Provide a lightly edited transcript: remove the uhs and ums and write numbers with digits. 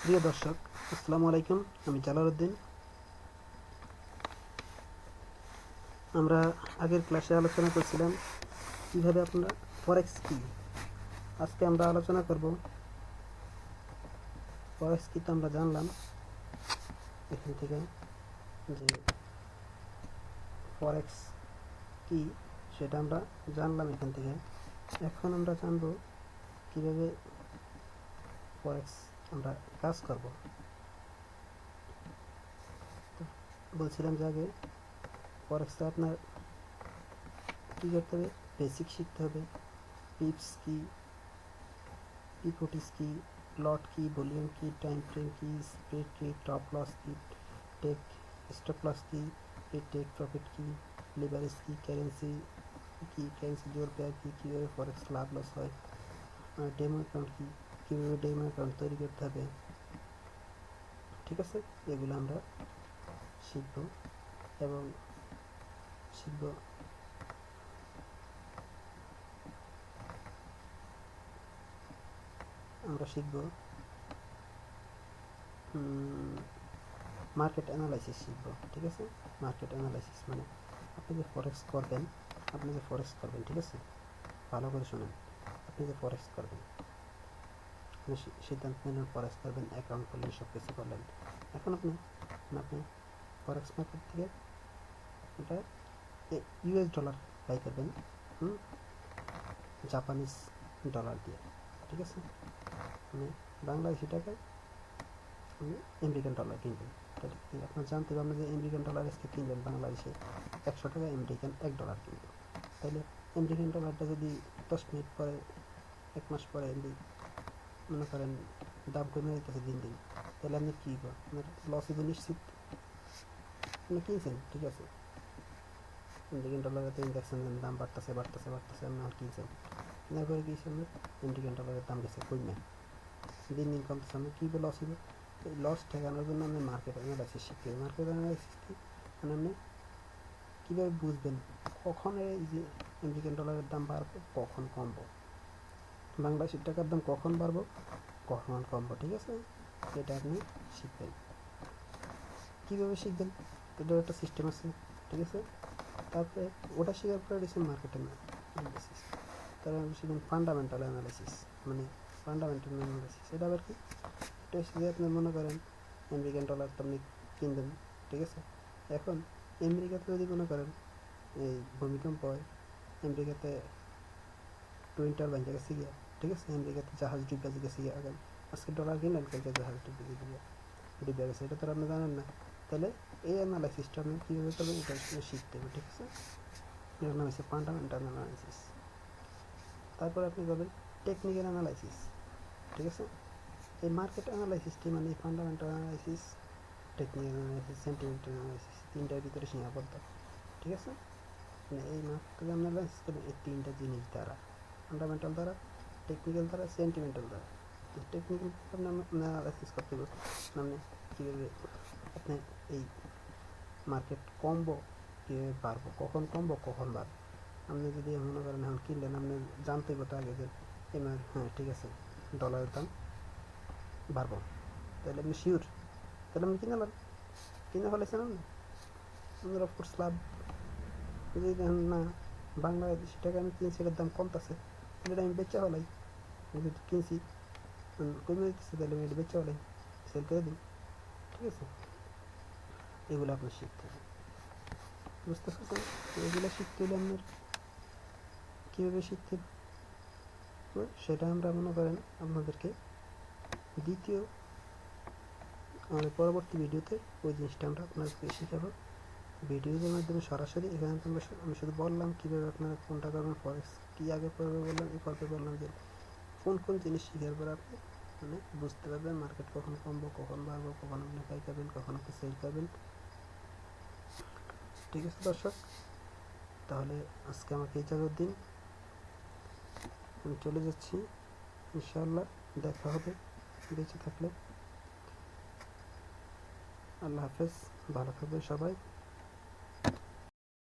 প্রিয় দর্শক, আসসালামু আলাইকুম। আমি জালালউদ্দিন। আমরা আগের ক্লাসে আলোচনা করছিলাম কিভাবে আপনারা ফরেক্স কি। আজকে আমরা আলোচনা করব ফরেক্স কি। তো আমরা জানলাম এখান থেকে যে ফরেক্স কি সেটা আমরা জানলাম এখান থেকে। এখন আমরা জানব কিভাবে ফরেক্স আমরা কাজ করব। বলছিলাম যে আগে ফরেক্সে আপনার কী করতে হবে, বেসিক শিখতে হবে। পিপস কি, পিভট কি, লট কি, ভলিউম কি, টাইম ফ্রেম কি, স্প্রেড কি, টপ লস কি, টেক স্টপ লস কি, টেক প্রফিট কি, লিভারেজ কি, কারেন্সি কি, কারেন্সি জোর পেয়ার কি, কীভাবে ফরেক্স লাভ লস হয়, ডেমো অ্যাকাউন্ট কি, কীভাবে ডেমো অ্যাকাউন্ট তৈরি করতে হবে। ঠিক আছে, এগুলো আমরা শিখব এবং শিখব আমরা শিখব মার্কেট অ্যানালাইসিস শিখব। ঠিক আছে, মার্কেট অ্যানালাইসিস মানে আপনি যে ফরেক্স করবেন, ঠিক আছে, ভালো করে শোনেন। আপনি যে ফরেক্স করবেন, আপনি সিদ্ধান্ত নিলেন ফরেক্স করবেন, অ্যাকাউন্ট করলেন, সব কিছু করলেন। এখন আপনি ফরেক্স মার্কেট থেকে এটা ইউএস ডলার বাই করবেন জাপানিজ ডলার দিয়ে। ঠিক আছে, মানে বাংলাদেশি টাকায় আপনি আমেরিকান ডলার কিনবেন। আপনার জানতে পারবেন যে আমেরিকান ডলার আজকে কিনবেন বাংলাদেশে 100 টাকা আমেরিকান $1 কিনবেন। তাহলে আমেরিকান ডলারটা যদি 10 মিনিট পরে, 1 মাস পরে মনে করেন দাম কমে যেতেছে দিন দিন, তাহলে আপনি কী আপনার লস হবে নিশ্চিত। আপনি কিনছেন, ঠিক আছে, আমেরিকান ডলারে তো দেখছেন দাম বাড়তেছে আপনি আর কিনছেন, কেনার পরে কি আপনার আমেরিকান ডলারের দাম গেছে কমে, দিন দিন কমতেছে। আপনি কী লস হবে? এই লস ঠেকানোর জন্য আপনি মার্কেট অ্যানালাইসিস শিখতে হবে। মার্কেট অ্যানালাইসিস কি মানে আপনি কীভাবে বুঝবেন কখন এই যে আমেরিকান ডলারের দাম বাড়বে, কখন কমবো, বাংলাদেশের টাকার দাম কখন বাড়বো, কখন কমবো। ঠিক আছে, এটা আপনি শিখবেন। কীভাবে শিখবেন? এটার একটা সিস্টেম আছে। ঠিক আছে, তারপরে ওটা শেখার পরে রয়েছে মার্কেট অ্যানালাইসিস। তারপরে শিখবেন ফান্ডামেন্টাল অ্যানালাইসিস। মানে ফান্ডামেন্টাল অ্যানালাইসিস এটা আবার কি? এটা হচ্ছে যে আপনি মনে করেন আমেরিকান ডলার তো আপনি কিনবেন, ঠিক আছে। এখন আমেরিকাতে যদি মনে করেন এই ভূমিকম্প হয়, আমেরিকাতে টুইন্টার বাইন্দা গেছে গিয়া, ঠিক আছে, আমেরিকাতে জাহাজ ডুবে গেছে গিয়া, আজকে ডলার কিনলেন, কালকে জাহাজ ডুবে গেছে, এটা তো আপনি জানেন না। তাহলে এই অ্যানালাইসিসটা আপনি কীভাবে করবেন এটা শিখতে হবে। ঠিক আছে, এটার নাম হচ্ছে ফান্ডামেন্টাল অ্যানালাইসিস। তারপর আপনি করবেন টেকনিক্যাল অ্যানালাইসিস। ঠিক আছে, এই মার্কেট অ্যানালাইসিসটি মানে fundamental analysis, technical analysis, sentimental analysis, তিনটার ভিতরে সীমাবদ্ধ। ঠিক আছে, মানে এই মার্কেট অ্যানালাইসিস করবেন এই তিনটা জিনিস দ্বারা, ফান্ডামেন্টাল দ্বারা, টেকনিক্যাল দ্বারা, সেন্টিমেন্টাল দ্বারা। টেকনিক্যাল অ্যানালাইসিস করতে হবে মানে কীভাবে আপনি এই মার্কেট কমবো, কীভাবে বাড়বো, কখন কমবো কখন বাড়বো। আপনি যদি মনে করেন এখন কিনলেন, আপনি জানতে হবে তো আগে যে হ্যাঁ ঠিক আছে ডলারের দাম বাড়বো, তাহলে আপনি শিওর, তাহলে আপনি কিনে ফেলেছেন আপনার অফকোর্স লাভ। যদি দেখেন না বাংলাদেশি টাকা আমি কিনছি, এটার দাম কমতেছে, তাহলে এটা আমি বেচা ফেলাই। যদি কিনছি কমে দিতেছে, তাহলে আমি এটা বেচা ফেলাই, সেল করে দিই। ঠিক আছে, এগুলো আপনার শিখতে হবে। বুঝতে পারছেন? এগুলো শিখতে হলে আপনার কীভাবে শিখতে হবে সেটা আমরা মনে করেন আপনাদেরকে দ্বিতীয় আমাদের পরবর্তী ভিডিওতে ওই জিনিসটা আমরা আপনাদেরকে শেখাবো ভিডিওর মাধ্যমে সরাসরি। এখানে আমি শুধু বললাম কীভাবে আপনারা কোনটা করবেন, ফরেক্স কী আগে পড়বে বললাম, এই পর্বে বললাম যে কোন কোন জিনিস শেখার পর আপনি মানে বুঝতে পারবেন মার্কেট কখন কমবো, কখন বাড়বো, কখন আপনি বাই করবেন, কখন আপনি সেল করবেন। ঠিক আছে দর্শক, তাহলে আজকে আমাকে ইজাজত দিন, আমি চলে যাচ্ছি। ইনশাআল্লাহ দেখা হবে বেঁচে থাকলে। আল্লাহ হাফেজ, ভালো থাকবেন সবাই।